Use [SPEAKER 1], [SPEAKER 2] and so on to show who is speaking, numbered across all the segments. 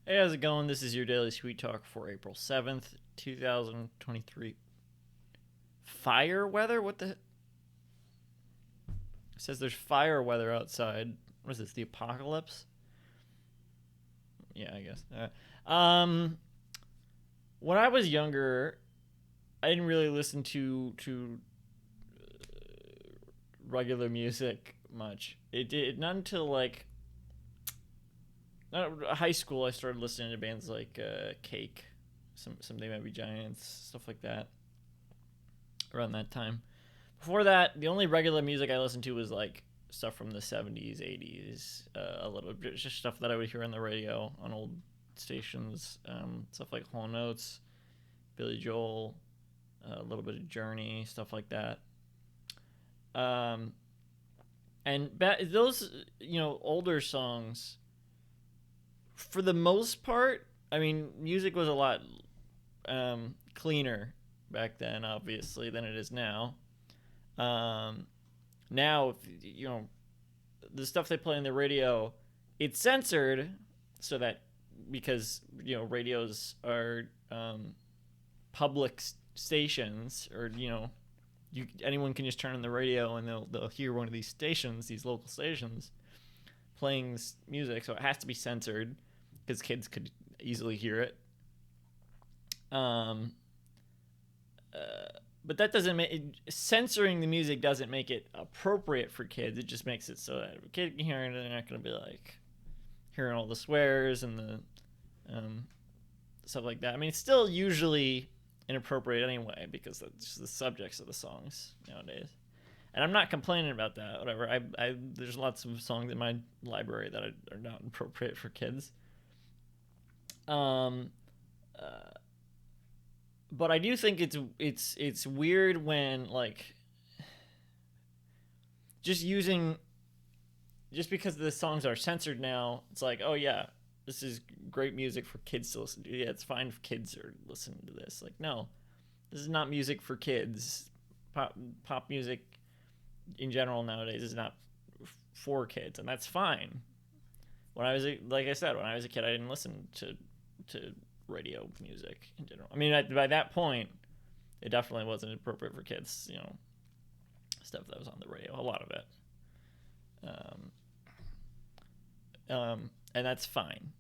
[SPEAKER 1] Hey, how's it going? This is your daily sweet talk for April 7th, 2023. Fire weather? What the? It says there's fire weather outside. What is this, the apocalypse? Yeah, I guess. When I was younger, I didn't really listen to regular music much. It did not until like not high school I started listening to bands like Cake, some They Might Be Giants, stuff like that. Around that time. Before that, the only regular music I listened to was like stuff from the 70s, 80s, a little bit, just stuff that I would hear on the radio on old stations, stuff like Hall Notes, Billy Joel, a little bit of Journey, stuff like that. Um, those, older songs, for the most part, I mean, music was a lot cleaner back then, obviously, than it is now. Um, Now, the stuff they play on the radio, it's censored so that because radios are public stations, or anyone can just turn on the radio and they'll hear one of these stations, these local stations, playing music, so it has to be censored because kids could easily hear it. Um, but that doesn't make censoring the music doesn't make it appropriate for kids. It just makes it so that if a kid can hear it, they're not going to be like hearing all the swears and the um, stuff like that. I mean, it's still usually inappropriate anyway because that's just the subjects of the songs nowadays. And I'm not complaining about that. Whatever. There's lots of songs in my library that are not appropriate for kids. Um, uh, but I do think it's weird when like just using just because the songs are censored now, it's like, oh yeah, this is great music for kids to listen to. Yeah, it's fine if kids are listening to this. Like, no, this is not music for kids. Pop music in general nowadays is not for kids, and that's fine. Like I said, when I was a kid, I didn't listen to radio music in general. I mean, by that point, it definitely wasn't appropriate for kids. Stuff that was on the radio, a lot of it. And that's fine.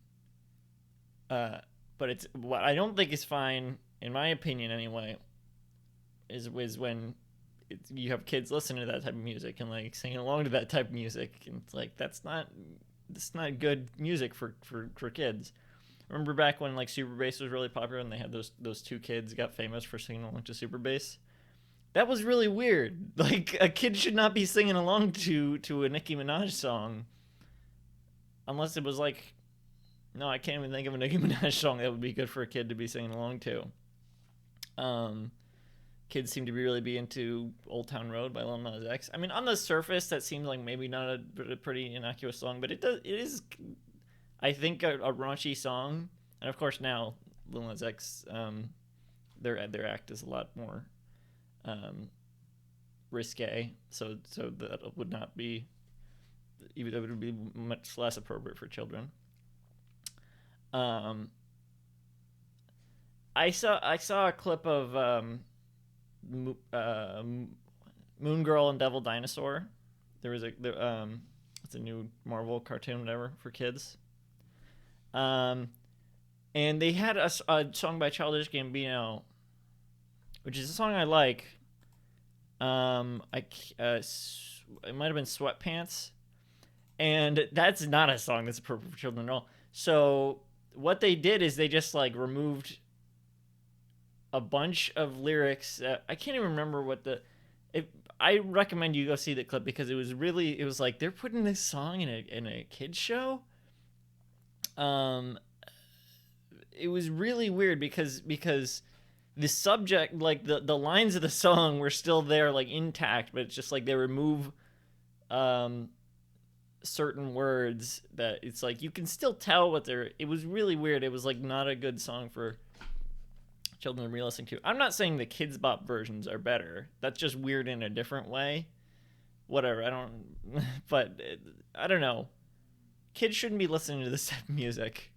[SPEAKER 1] But it's what I don't think is fine, in my opinion, anyway. Is when you have kids listening to that type of music and like singing along to that type of music, and it's like that's not good music for kids. Remember back when like Super Bass was really popular and they had those two kids got famous for singing along to Super Bass? That was really weird. Like a kid should not be singing along to a Nicki Minaj song unless it was like, no, I can't even think of a Nicki Minaj song that would be good for a kid to be singing along to. Kids seem to be into Old Town Road by Lil Nas X. I mean, on the surface, that seems like maybe not a pretty innocuous song, but it is, I think, a raunchy song. And of course, now Lil Nas X, their act is a lot more risque, so that would not be, even it would be much less appropriate for children. Um, I saw a clip of Moon Girl and Devil Dinosaur. It's a new Marvel cartoon, whatever, for kids. Um, and they had a song by Childish Gambino, which is a song I like. It might have been Sweatpants, and that's not a song that's appropriate for children at all. So what they did is they just like removed a bunch of lyrics. I can't even remember what the. I recommend you go see the clip because it was like they're putting this song in a kids show. Um, it was really weird because the subject, like the lines of the song were still there, like intact, but it's just like they remove um certain words that it's like you can still tell what they're. It was really weird. It was like not a good song for children to be listening to. I'm not saying the Kids Bop versions are better. That's just weird in a different way. Whatever. But I don't know. Kids shouldn't be listening to this type of music.